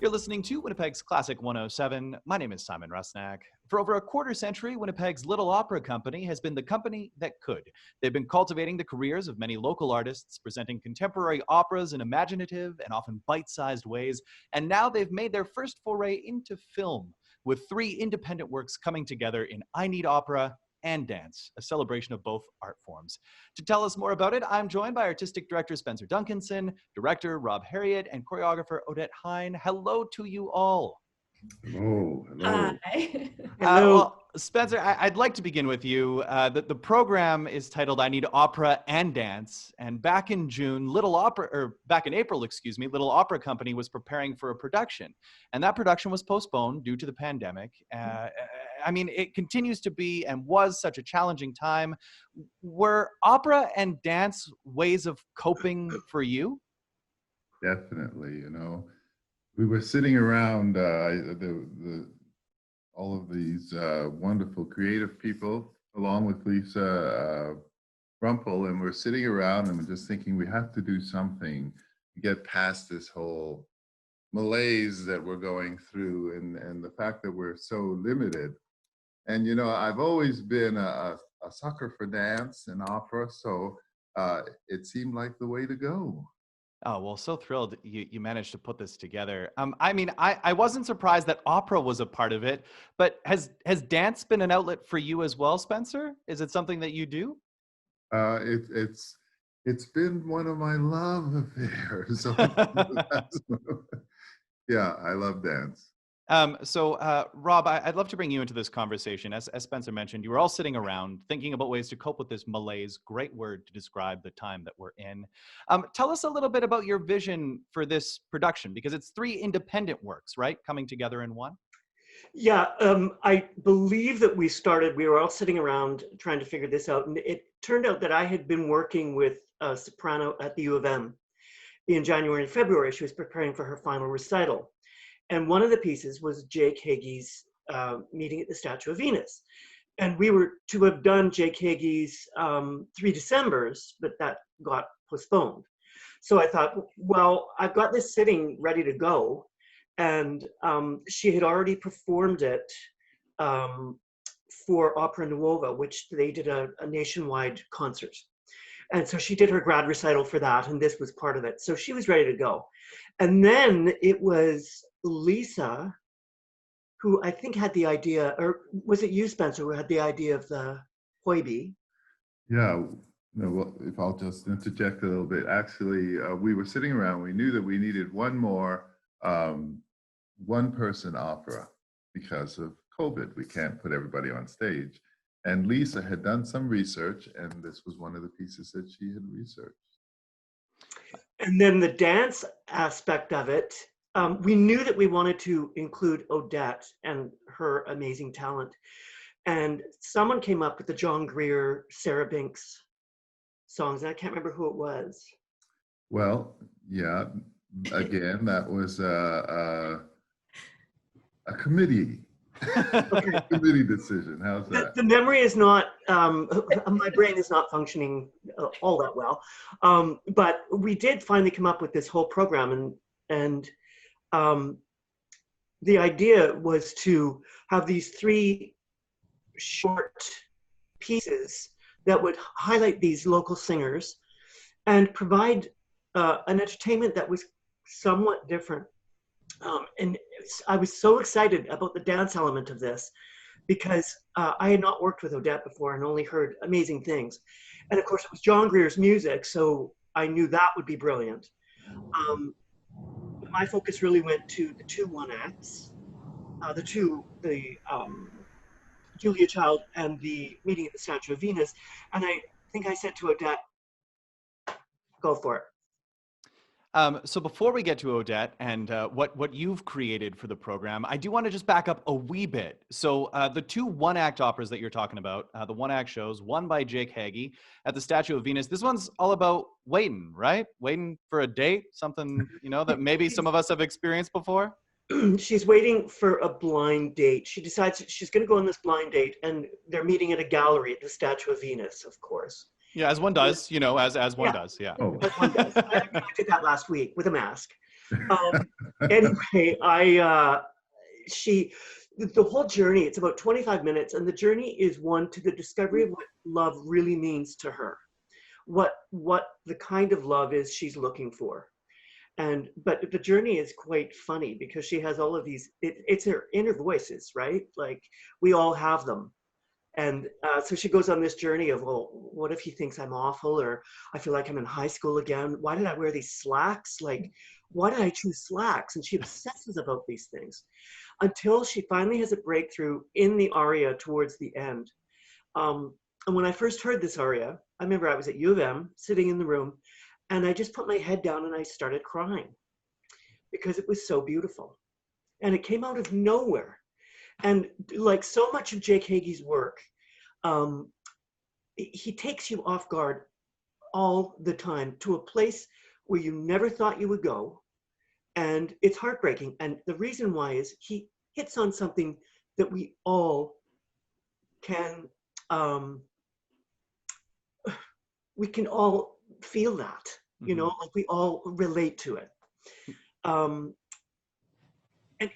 You're listening to Winnipeg's Classic 107. My name is Simon Rusnak. For over a quarter century, Winnipeg's Little Opera Company has been the company that could. They've been cultivating the careers of many local artists, presenting contemporary operas in imaginative and often bite-sized ways, and now they've made their first foray into film, with 3 independent works coming together in I Need Opera and Dance, a celebration of both art forms. To tell us more about it, I'm joined by Artistic Director Spencer Duncanson, Director Rob Herriot, and Choreographer Odette Heyn. Hello to you all. Hello. Hello. Hi. Well, Spencer, I'd like to begin with you. The program is titled I Need Opera and Dance. And back in April, Little Opera Company was preparing for a production. And that production was postponed due to the pandemic. It continues to be and was such a challenging time. Were opera and dance ways of coping for you? Definitely. We were sitting around all of these wonderful creative people, along with Lisa Rumpel, and we're sitting around and we're just thinking we have to do something to get past this whole malaise that we're going through and the fact that we're so limited. And, I've always been a sucker for dance and opera, so it seemed like the way to go. Oh, well, so thrilled you managed to put this together. I wasn't surprised that opera was a part of it, but has dance been an outlet for you as well, Spencer? Is it something that you do? It's been one of my love affairs. So yeah, I love dance. Rob, I'd love to bring you into this conversation. As Spencer mentioned, you were all sitting around thinking about ways to cope with this malaise. Great word to describe the time that we're in. Tell us a little bit about your vision for this production, because it's 3 independent works, right? Coming together in one? Yeah, I believe that we were all sitting around trying to figure this out. And it turned out that I had been working with a soprano at the U of M in January and February. She was preparing for her final recital. And one of the pieces was Jake Hagee's Meeting at the Statue of Venus. And we were to have done Jake Hagee's 3 Decembers, but that got postponed. So I thought, well, I've got this sitting ready to go. And she had already performed it for Opera Nuova, which they did a nationwide concert. And so she did her grad recital for that, and this was part of it. So she was ready to go. And then it was Lisa, who I think had the idea, or was it you, Spencer, who had the idea of the Hoiby? Yeah, well, if I'll just interject a little bit. Actually, we were sitting around, we knew that we needed one more one-person opera because of COVID. We can't put everybody on stage. And Lisa had done some research, and this was one of the pieces that she had researched. And then the dance aspect of it, we knew that we wanted to include Odette and her amazing talent. And someone came up with the John Greer, Sarah Binks songs, and I can't remember who it was. Well, yeah, again, that was a committee. Okay. Committee decision. How's that? The memory is not, my brain is not functioning all that well. But we did finally come up with this whole program, and the idea was to have these 3 short pieces that would highlight these local singers and provide an entertainment that was somewhat different. And I was so excited about the dance element of this because I had not worked with Odette before and only heard amazing things. And of course it was John Greer's music, so I knew that would be brilliant. My focus really went to the 2 one-acts, the Julia Child and the Meeting at the Statue of Venus. And I think I said to Odette, go for it. So before we get to Odette and what you've created for the program, I do want to just back up a wee bit. So the 2 one-act operas that you're talking about, the one-act shows, one by Jake Hagee at the Statue of Venus. This one's all about waiting, right? Waiting for a date, something, that maybe some of us have experienced before. She's waiting for a blind date. She decides she's going to go on this blind date, and they're meeting at a gallery at the Statue of Venus, of course. Yeah, as one does, as one does, yeah. As one does. I did that last week with a mask. Anyway, the whole journey, it's about 25 minutes, and the journey is one to the discovery of what love really means to her, what the kind of love is she's looking for. But the journey is quite funny because she has all of these, it's her inner voices, right? Like we all have them. And so she goes on this journey of, well, what if he thinks I'm awful, or I feel like I'm in high school again? Why did I wear these slacks? Like, why did I choose slacks? And she obsesses about these things until she finally has a breakthrough in the aria towards the end. And when I first heard this aria, I remember I was at U of M sitting in the room, and I just put my head down and I started crying because it was so beautiful. And it came out of nowhere. And like so much of Jake Hagee's work, he takes you off guard all the time to a place where you never thought you would go. And it's heartbreaking. And the reason why is he hits on something that we all can, we can all feel that, you know, like we all relate to it. And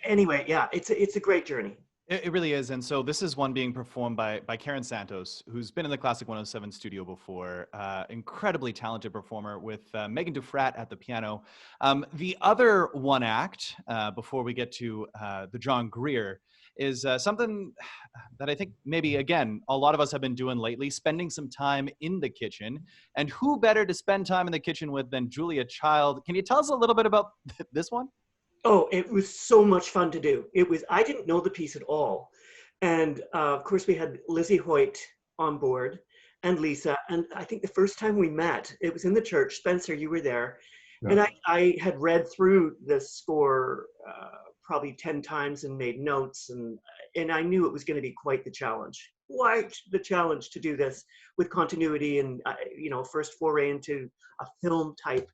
anyway, yeah, it's a great journey. It really is. And so this is one being performed by Karen Santos, who's been in the Classic 107 studio before, incredibly talented performer with Megan Dufrat at the piano. The other one act, before we get to the John Greer, is something that I think maybe, again, a lot of us have been doing lately, spending some time in the kitchen. And who better to spend time in the kitchen with than Julia Child? Can you tell us a little bit about this one? Oh, it was so much fun to do. I didn't know the piece at all. And of course we had Lizzie Hoyt on board and Lisa. And I think the first time we met, it was in the church. Spencer, you were there. Yeah. And I had read through the score probably 10 times and made notes. And I knew it was going to be quite the challenge. To do this with continuity and, you know, first foray into a film type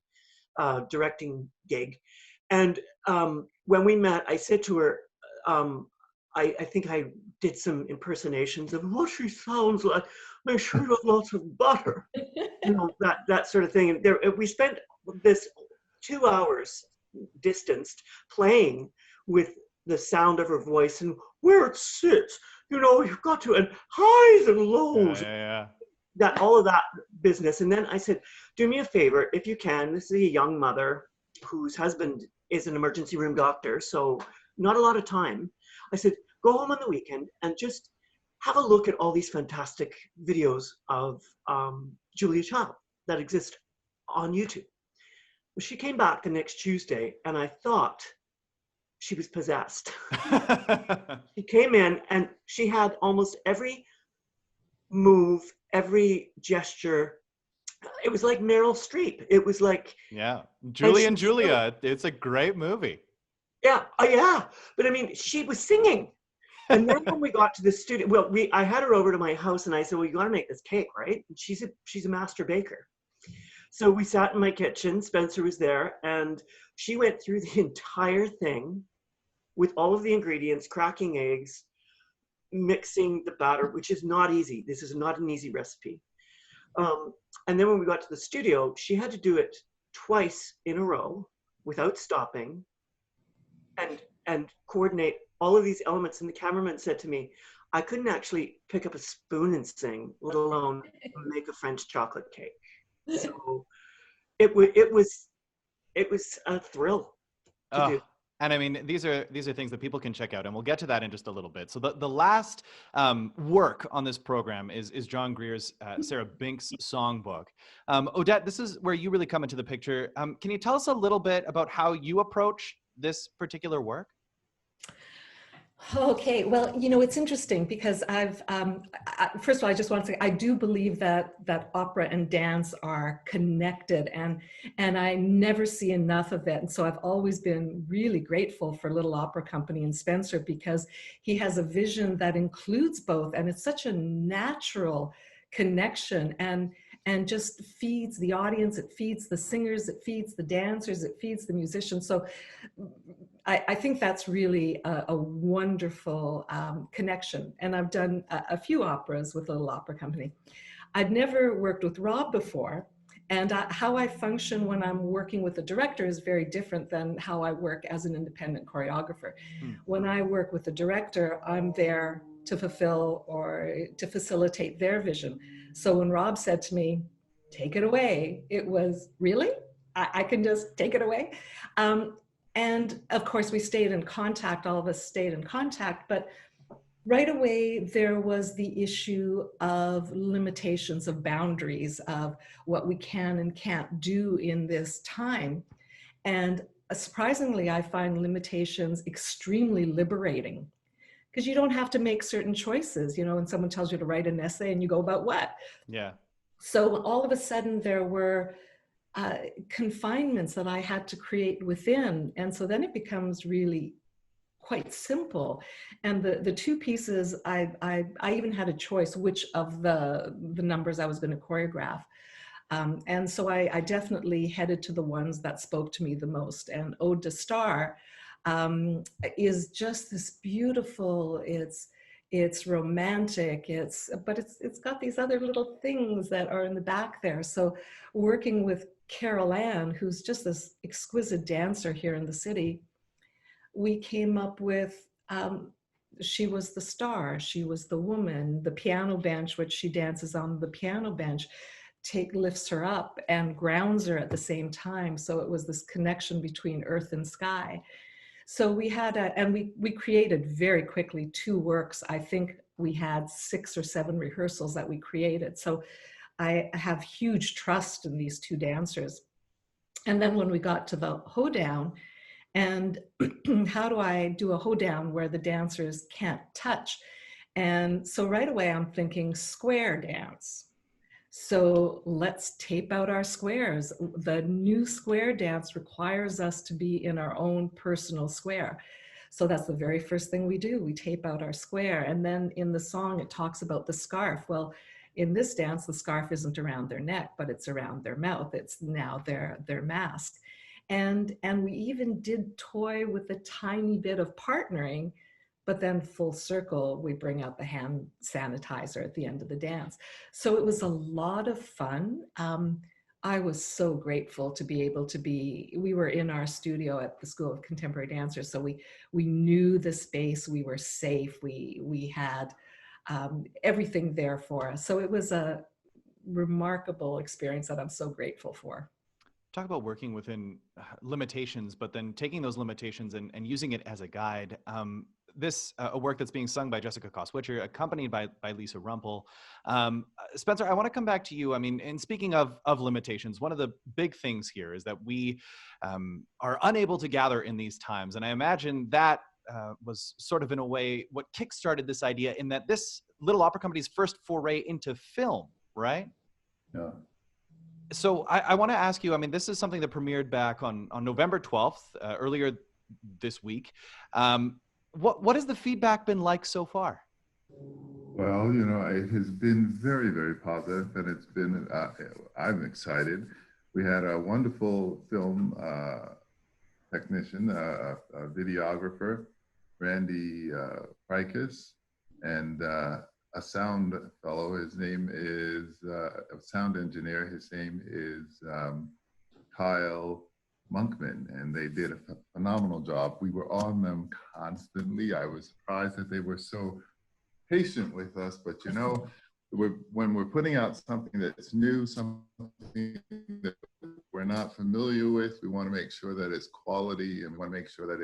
directing gig. And when we met, I said to her, I think I did some impersonations of what she sounds like. Make sure you have lots of butter, you know, that sort of thing. And we spent this 2 hours distanced playing with the sound of her voice and where it sits. You know, you've got to, and highs and lows. Yeah. That all of that business. And then I said, do me a favor, if you can. This is a young mother whose husband is an emergency room doctor, so not a lot of time. I said, go home on the weekend and just have a look at all these fantastic videos of Julia Child that exist on YouTube. Well, she came back the next Tuesday and I thought she was possessed. She came in and she had almost every move, every gesture. It was like Meryl Streep. It was like, yeah, Julie and Julia. It's a great movie. Yeah, yeah. But I mean, she was singing. And then when we got to the studio, well, I had her over to my house and I said, well, you got to make this cake, right? And she's a master baker. So we sat in my kitchen. Spencer was there, and she went through the entire thing with all of the ingredients, cracking eggs, mixing the batter, which is not easy. This is not an easy recipe. And then when we got to the studio, she had to do it twice in a row without stopping and coordinate all of these elements. And the cameraman said to me, I couldn't actually pick up a spoon and sing, let alone make a French chocolate cake. So it was a thrill to do. And I mean, these are things that people can check out, and we'll get to that in just a little bit. So the last work on this program is John Greer's Sarah Binks songbook. Odette, this is where you really come into the picture. Can you tell us a little bit about how you approach this particular work? Okay, well, you know, it's interesting because first of all, I just want to say, I do believe that opera and dance are connected, and I never see enough of it. And so I've always been really grateful for Little Opera Company and Spencer, because he has a vision that includes both, and it's such a natural connection and just feeds the audience, it feeds the singers, it feeds the dancers, it feeds the musicians. So I think that's really a wonderful connection. And I've done a few operas with Little Opera Company. I'd never worked with Rob before. And how I function when I'm working with a director is very different than how I work as an independent choreographer. Hmm. When I work with a director, I'm there to fulfill or to facilitate their vision. So when Rob said to me, take it away, it was, really? I can just take it away? And of course, we stayed in contact, all of us stayed in contact, but right away, there was the issue of limitations, of boundaries, of what we can and can't do in this time. And surprisingly, I find limitations extremely liberating, because you don't have to make certain choices. You know, when someone tells you to write an essay and you go, about what? Yeah. So all of a sudden there were confinements that I had to create within. And so then it becomes really quite simple. And the two pieces, I even had a choice which of the numbers I was going to choreograph. And so I definitely headed to the ones that spoke to me the most. And Ode to Star is just this beautiful, it's romantic, but it's got these other little things that are in the back there. So working with Carol Ann, who's just this exquisite dancer here in the city, we came up with, she was the star, she was the woman, the piano bench, which she dances on the piano bench, lifts her up and grounds her at the same time. So it was this connection between earth and sky. So we had and we created very quickly 2 works. I think we had 6 or 7 rehearsals that we created. So I have huge trust in these 2 dancers. And then when we got to the hoedown, and how do I do a hoedown where the dancers can't touch? And so right away I'm thinking square dance. So let's tape out our squares. The new square dance requires us to be in our own personal square. So that's the very first thing we do. We tape out our square. And then in the song, it talks about the scarf. Well, in this dance, the scarf isn't around their neck, but it's around their mouth. It's now their mask. And we even did toy with a tiny bit of partnering, but then full circle, we bring out the hand sanitizer at the end of the dance. So it was a lot of fun. I was so grateful to be able to we were in our studio at the School of Contemporary Dancers, so we knew the space, we were safe, we had everything there for us. So it was a remarkable experience that I'm so grateful for. Talk about working within limitations, but then taking those limitations and using it as a guide. This a work that's being sung by Jessica Koss-Witcher, accompanied by Lisa Rumpel. Spencer, I want to come back to you. I mean, and speaking of limitations, one of the big things here is that we are unable to gather in these times. And I imagine that was sort of in a way what kickstarted this idea, in that this Little Opera Company's first foray into film, right? Yeah. So I want to ask you, I mean, this is something that premiered back on November 12th, earlier this week. What has the feedback been like so far? Well, you know, it has been very, very positive, and it's been, I'm excited. We had a wonderful film technician, a videographer, Randy Prikus, and a sound fellow. His name is, a sound engineer. His name is Kyle Monkman, and they did a phenomenal job. We were on them constantly. I was surprised that they were so patient with us, but you know, when we're putting out something that's new, something that we're not familiar with, we want to make sure that it's quality, and we want to make sure that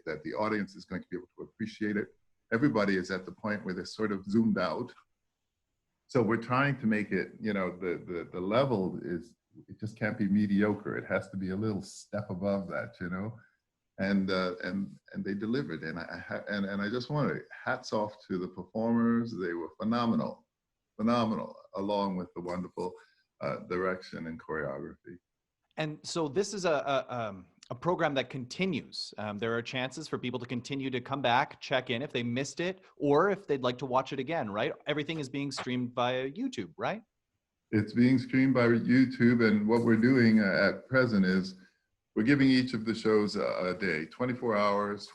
that the audience is going to be able to appreciate it. Everybody is at the point where they're sort of zoomed out. So we're trying to make it, you know, the level is, it just can't be mediocre. It has to be a little step above that, you know, and they delivered. And I just want to hats off to the performers. They were phenomenal, along with the wonderful direction and choreography. And so this is a program that continues. There are chances for people to continue to come back, check in if they missed it, or if they'd like to watch it again, right? Everything is being streamed via YouTube, right? It's being streamed by YouTube, and what we're doing at present is we're giving each of the shows a day, 24 hours,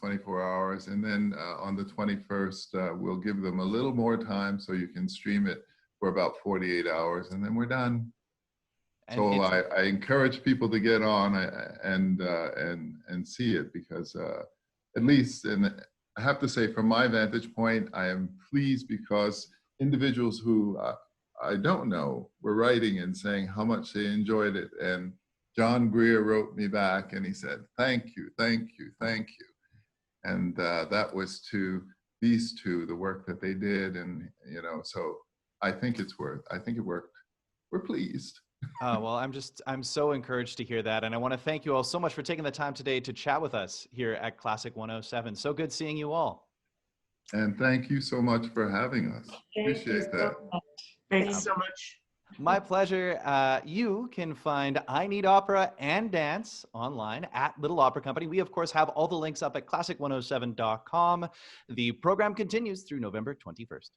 and then on the 21st, we'll give them a little more time so you can stream it for about 48 hours, and then we're done. And So it's, I encourage people to get on and see it, because at least, and I have to say, from my vantage point, I am pleased because individuals who I don't know were writing and saying how much they enjoyed it. And John Greer wrote me back and he said, "Thank you, thank you, thank you." And that was to these two, the work that they did. And, you know, so I think it worked. We're pleased. well, I'm so encouraged to hear that. And I want to thank you all so much for taking the time today to chat with us here at Classic 107. So good seeing you all. And thank you so much for having us. Appreciate that. Thanks so much. My pleasure. You can find I Need Opera and Dance online at Little Opera Company. We, of course, have all the links up at classic107.com. The program continues through November 21st.